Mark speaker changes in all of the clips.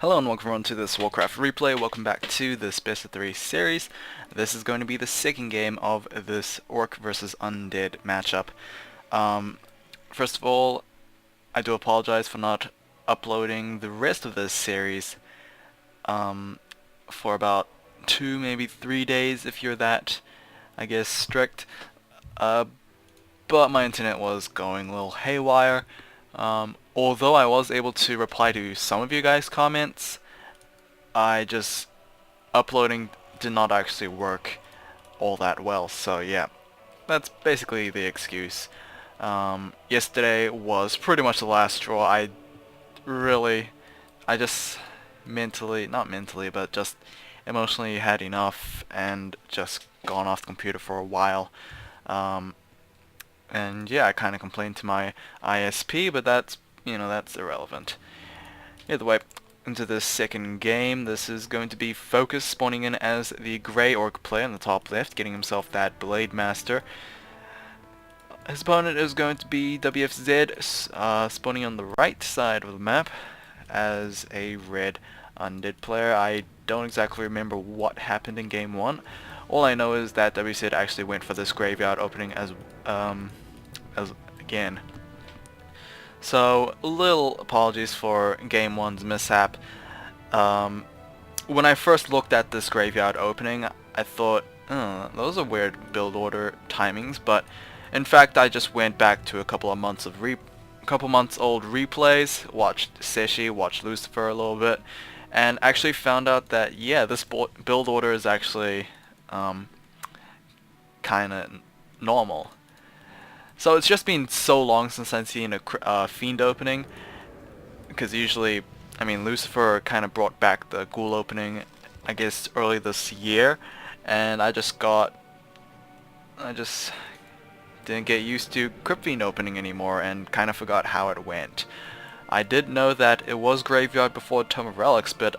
Speaker 1: Hello and welcome everyone to this Warcraft replay. Welcome back to this best of 3 series. This is going to be the second game of this Orc versus Undead matchup. First of all, I do apologize for not uploading the rest of this series for about 2, maybe 3 days if you're that, I guess, strict. But my internet was going a little haywire. Although I was able to reply to some of you guys' comments, uploading did not actually work all that well. So yeah, that's basically the excuse. Yesterday was pretty much the last straw. I just not mentally, but just emotionally had enough and just gone off the computer for a while. And yeah, I kind of complained to my ISP, but that's irrelevant. Either way, into this second game, this is going to be FoCuS spawning in as the Grey Orc player in the top left, getting himself that Blade Master. His opponent is going to be WFZ, spawning on the right side of the map as a red undead player. I don't exactly remember what happened in game 1. All I know is that WC3 actually went for this graveyard opening as again. So, little apologies for game 1's mishap. When I first looked at this graveyard opening, I thought, those are weird build order timings, but in fact I just went back to a couple months old replays, watched Seshi, watched Lucifer a little bit, and actually found out that yeah, this build order is actually kinda normal. So it's just been so long since I've seen a Fiend opening, because usually, I mean, Lucifer kind of brought back the Ghoul opening, I guess, early this year, and I just didn't get used to Crypt Fiend opening anymore and kind of forgot how it went. I did know that it was Graveyard before Tome of Relics, but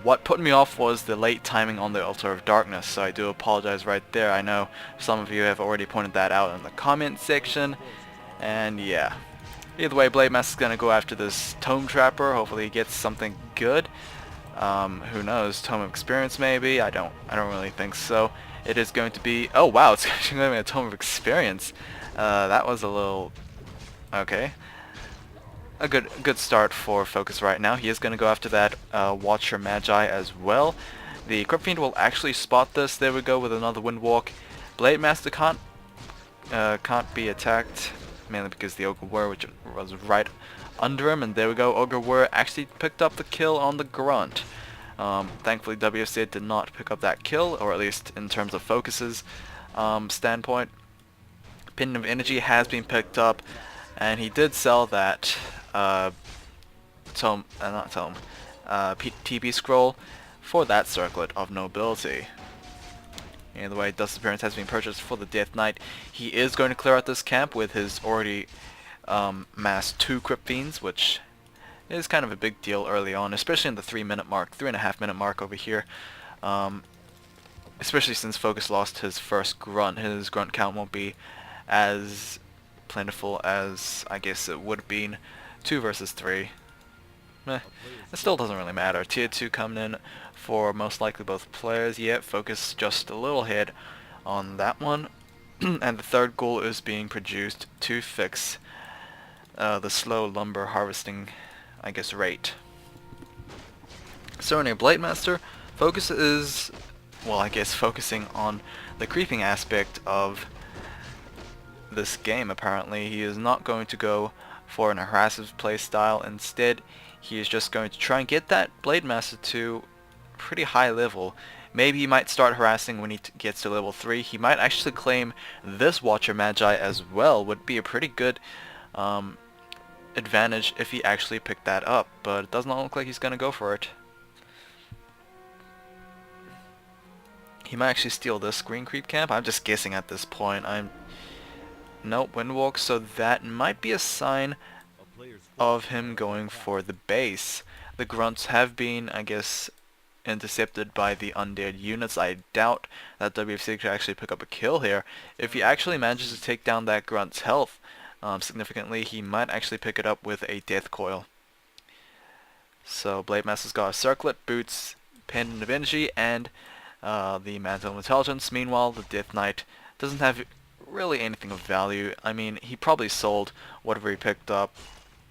Speaker 1: what put me off was the late timing on the Altar of Darkness, so I do apologize right there. I know some of you have already pointed that out in the comment section, and yeah. Either way, Blade Master is going to go after this Tome Trapper. Hopefully he gets something good. Who knows, Tome of Experience maybe? I don't really think so. It is going to be, oh wow, it's actually going to be a Tome of Experience. That was a little, okay. A good start for FoCuS right now. He is going to go after that Watcher Magi as well. The Crypt Fiend will actually spot this. There we go with another Windwalk. Blade Master can't be attacked, mainly because the Ogre Whir, which was right under him, and there we go. Ogre Whir actually picked up the kill on the Grunt. Thankfully WFZ did not pick up that kill, or at least in terms of FoCuS's standpoint. Pin of Energy has been picked up, and he did sell that TP scroll for that Circlet of Nobility. Either way, Dust Appearance has been purchased for the Death Knight. He is going to clear out this camp with his already massed 2 Crypt Fiends, which is kind of a big deal early on, especially in the 3.5 minute mark over here. Especially since FoCuS lost his first Grunt. His Grunt count won't be as plentiful as I guess it would have been 2 versus 3. It still doesn't really matter. Tier 2 coming in for most likely both players. Yet FoCuS just a little ahead on that one. And the third Ghoul is being produced to fix the slow lumber harvesting, I guess, rate. So in a Blade Master, FoCuS is, well, I guess focusing on the creeping aspect of this game. Apparently he is not going to go for an harassive playstyle. Instead he is just going to try and get that Blade Master to pretty high level. Maybe he might start harassing when he gets to level 3. He might actually claim this Watcher Magi as well. Would be a pretty good advantage if he actually picked that up, but it does not look like he's gonna go for it. He might actually steal this Green Creep camp. I'm just guessing at this point. Nope, Windwalk, so that might be a sign of him going for the base. The Grunts have been, I guess, intercepted by the undead units. I doubt that WFZ could actually pick up a kill here. If he actually manages to take down that Grunt's health significantly, he might actually pick it up with a Death Coil. So Blade Master's got a Circlet, Boots, Pendant of Energy, and the Mantle of Intelligence. Meanwhile, the Death Knight doesn't have really anything of value. I mean, he probably sold whatever he picked up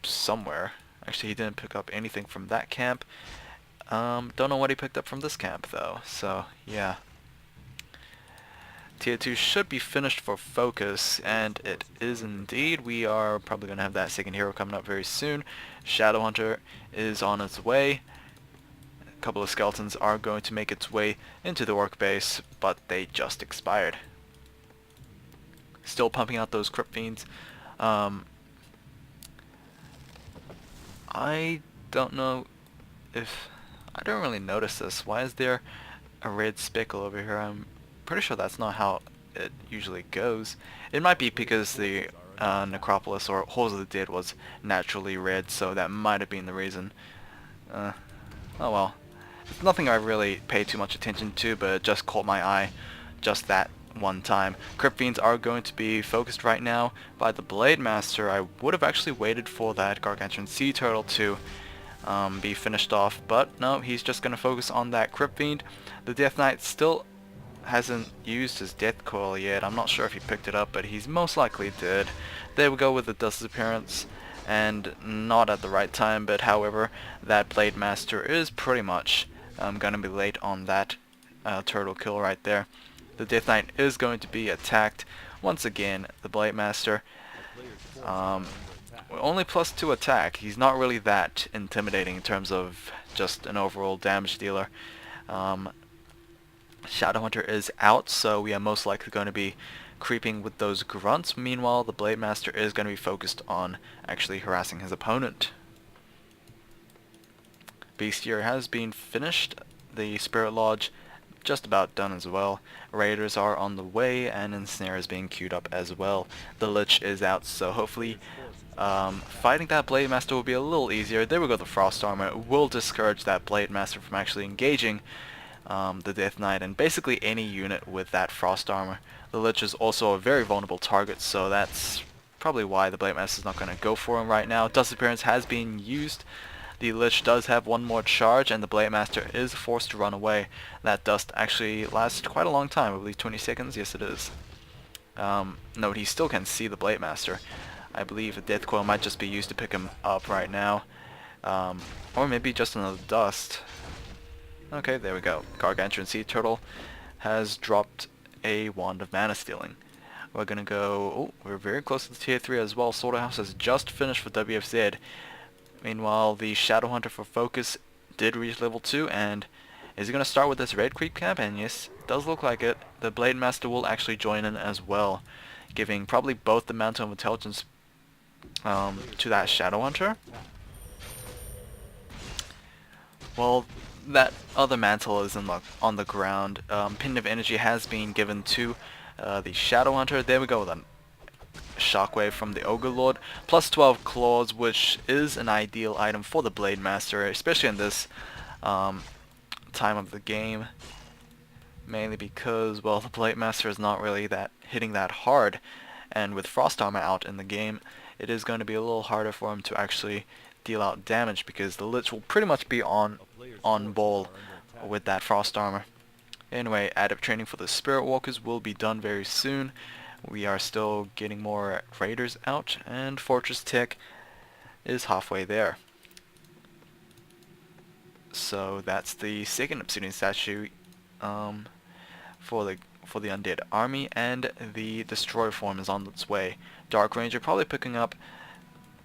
Speaker 1: somewhere. Actually, he didn't pick up anything from that camp. Don't know what he picked up from this camp, though. So, yeah. Tier 2 should be finished for FoCuS, and it is indeed. We are probably going to have that second hero coming up very soon. Shadowhunter is on its way. A couple of skeletons are going to make its way into the orc base, but they just expired. Still pumping out those Crypt Fiends. I don't know if... I don't really notice this. Why is there a red speckle over here? I'm pretty sure that's not how it usually goes. It might be because the necropolis or Halls of the Dead was naturally red, so that might have been the reason. Oh well. It's nothing I really paid too much attention to, but it just caught my eye just that one time. Crypt Fiends are going to be focused right now by the Blade Master. I would have actually waited for that Gargantuan Sea Turtle to be finished off, but no, he's just going to focus on that Crypt Fiend. The Death Knight still hasn't used his Death Coil yet. I'm not sure if he picked it up, but he's most likely did. There we go with the Dust Disappearance, and not at the right time, but however, that Blade Master is pretty much going to be late on that turtle kill right there. The Death Knight is going to be attacked. Once again, the Blade Master, only +2 attack. He's not really that intimidating in terms of just an overall damage dealer. Shadowhunter is out, so we are most likely going to be creeping with those grunts. Meanwhile, the Blade Master is going to be focused on actually harassing his opponent. Bestiary has been finished. The Spirit Lodge just about done as well. Raiders are on the way, and Ensnare is being queued up as well. The Lich is out, so hopefully fighting that Blade Master will be a little easier. There we go, the Frost Armor. It will discourage that Blade Master from actually engaging the Death Knight and basically any unit with that Frost Armor. The Lich is also a very vulnerable target, so that's probably why the Blade Master is not going to go for him right now. Dust Appearance has been used. The Lich does have one more charge, and the Blade Master is forced to run away. That dust actually lasts quite a long time, I believe 20 seconds, yes it is. Note, he still can see the Blade Master. I believe a Death Coil might just be used to pick him up right now. Or maybe just another dust. Okay, there we go. Gargantuan Sea Turtle has dropped a Wand of Mana Stealing. We're gonna go... oh, we're very close to the Tier 3 as well. Slaughterhouse has just finished for WFZ. Meanwhile, the Shadowhunter for FoCuS did reach level 2, and is he going to start with this Red Creep camp? And yes, it does look like it. The Blade Master will actually join in as well, giving probably both the Mantle of Intelligence to that Shadowhunter. Well, that other Mantle is on the ground. Pendant of Energy has been given to the Shadowhunter. There we go then. Shockwave from the Ogre Lord, plus 12 claws, which is an ideal item for the Blade Master, especially in this time of the game, mainly because, well, the Blade Master is not really hitting that hard, and with Frost Armor out in the game, it is going to be a little harder for him to actually deal out damage, because the Lich will pretty much be on ball with that Frost Armor. Anyway, Adept training for the Spirit Walkers will be done very soon. We are still getting more raiders out, and Fortress Tech is halfway there. So that's the second Obsidian statue for the undead army, and the Destroyer form is on its way. Dark Ranger probably picking up...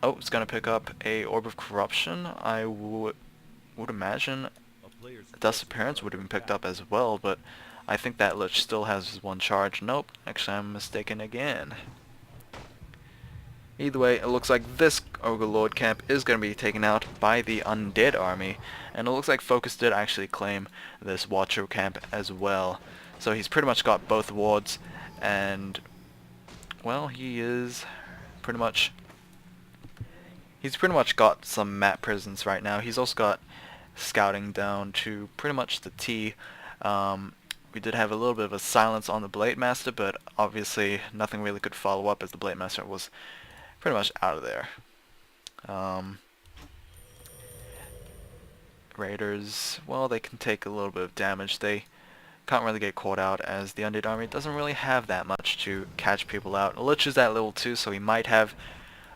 Speaker 1: oh, it's going to pick up a Orb of Corruption. I would imagine Dust Appearance would have been picked up as well, but I think that Lich still has one charge. Nope, actually I'm mistaken again. Either way, it looks like this Ogre Lord camp is going to be taken out by the Undead army, and it looks like FoCuS did actually claim this Watcher camp as well. So he's pretty much got both wards, and, well, he's pretty much got some map presence right now. He's also got scouting down to pretty much the T. We did have a little bit of a silence on the Blade Master, but obviously nothing really could follow up as the Blade Master was pretty much out of there. Raiders, well, they can take a little bit of damage. They can't really get caught out, as the Undead Army doesn't really have that much to catch people out. Lich is at level 2, so he might have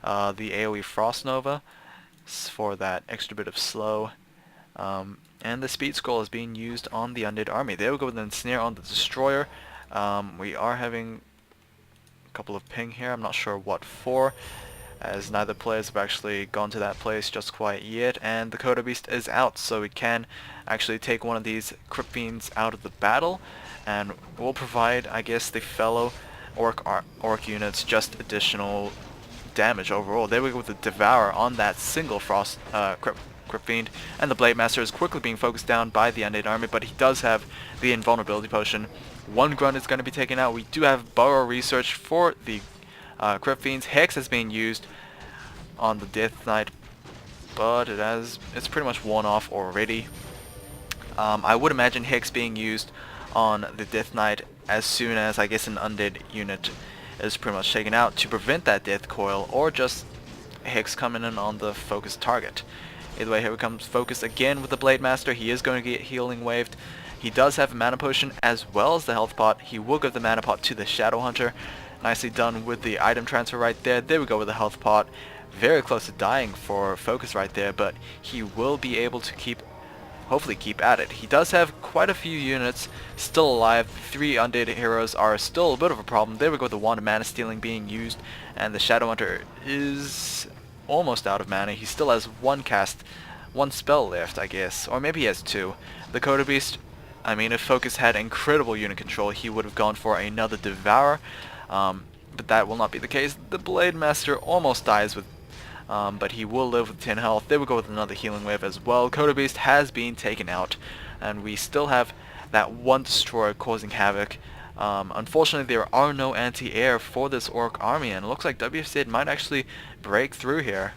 Speaker 1: the AoE Frost Nova for that extra bit of slow. And the speed scroll is being used on the Undead Army. There we go with the Ensnare on the Destroyer. We are having a couple of ping here. I'm not sure what for, as neither players have actually gone to that place just quite yet, and the Coda Beast is out, so we can actually take one of these Crypt Fiends out of the battle, and will provide, I guess, the fellow Orc units just additional damage overall. There we go with the Devour on that single Frost Crypt Fiend, and the Blade Master is quickly being focused down by the Undead Army, but he does have the Invulnerability Potion. One Grunt is going to be taken out. We do have Burrow Research for the Crypt Fiends. Hex is being used on the Death Knight, but it's pretty much worn off already. I would imagine Hex being used on the Death Knight as soon as, I guess, an undead unit is pretty much taken out to prevent that Death Coil, or just Hex coming in on the focus target. Either way, here comes FoCuS again with the Blade Master. He is going to get healing waved. He does have a mana potion as well as the health pot. He will give the mana pot to the Shadow Hunter. Nicely done with the item transfer right there. There we go with the health pot. Very close to dying for FoCuS right there, but he will be able to hopefully keep at it. He does have quite a few units still alive. 3 undead heroes are still a bit of a problem. There we go with the Wand of Mana Stealing being used, and the Shadow Hunter is almost out of mana. He still has one spell left, I guess, or maybe he has 2. The Coda Beast, I mean, if FoCuS had incredible unit control, he would have gone for another Devour, but that will not be the case. The Blade Master almost dies with, but he will live with 10 health. There we go with another healing wave as well. Coda Beast has been taken out, and we still have that one Destroyer causing havoc. Unfortunately, there are no anti-air for this Orc army, and it looks like WFZ might actually break through here.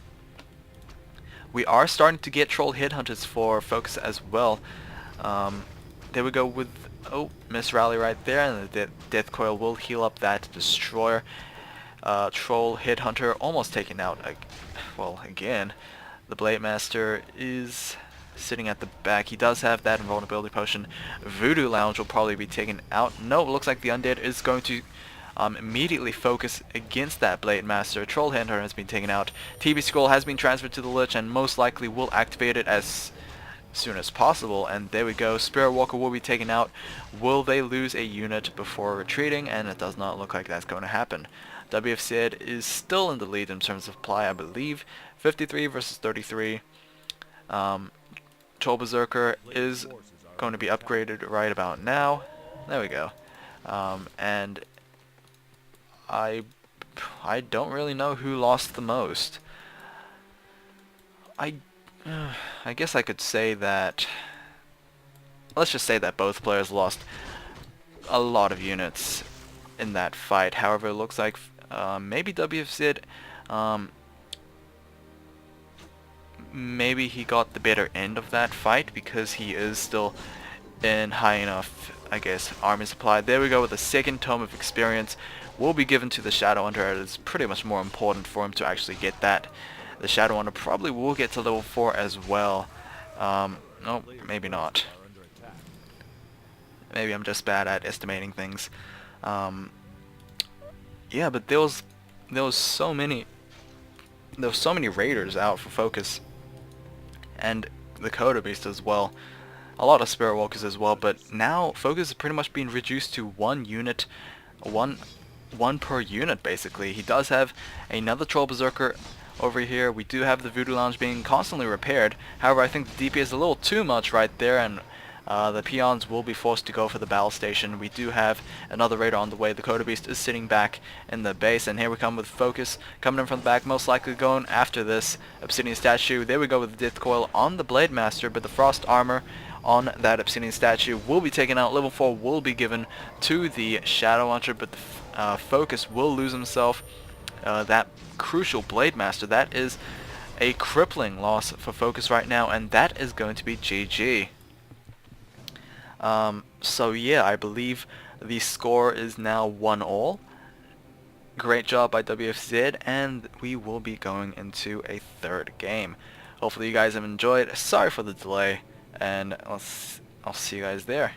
Speaker 1: We are starting to get Troll Headhunters for FoCuS as well. There we go with, miss rally right there, and the Death Coil will heal up that Destroyer. Troll Headhunter almost taken out. Well, again, the Blade Master is sitting at the back. He does have that Invulnerability Potion. Voodoo Lounge will probably be taken out. No, it looks like the Undead is going to immediately focus against that Blade Master. Troll Headhunter has been taken out. TB Scroll has been transferred to the Lich, and most likely will activate it as soon as possible. And there we go. Spirit Walker will be taken out. Will they lose a unit before retreating? And it does not look like that's going to happen. WFZ is still in the lead in terms of supply, I believe. 53 versus 33. Troll Berserker is going to be upgraded right about now. There we go. And I don't really know who lost the most. I guess I could say that, let's just say that both players lost a lot of units in that fight. However, it looks like maybe WFZ, maybe he got the better end of that fight because he is still in high enough, I guess, army supply. There we go with the second Tome of Experience. Will be given to the Shadow Hunter. It is pretty much more important for him to actually get that. The Shadow Hunter probably will get to level 4 as well. No, maybe not. Maybe I'm just bad at estimating things. Yeah, but there was so many raiders out for FoCuS, and the Coda Beast as well. A lot of Spirit Walkers as well, but now FoCuS is pretty much being reduced to one unit, one per unit basically. He does have another Troll Berserker over here. We do have the Voodoo Lounge being constantly repaired. However, I think the DP is a little too much right there, and the peons will be forced to go for the battle station. We do have another raider on the way. The Coda Beast is sitting back in the base, and here we come with FoCuS coming in from the back, most likely going after this Obsidian statue. There we go with the Death Coil on the Blade Master, but the Frost Armor on that Obsidian statue will be taken out. Level 4 will be given to the Shadow Hunter, but the FoCuS will lose himself. That crucial Blade Master, that is a crippling loss for FoCuS right now, and that is going to be GG. So yeah, I believe the score is now 1-all. Great job by WFZ, and we will be going into a third game. Hopefully you guys have enjoyed. Sorry for the delay, and I'll see you guys there.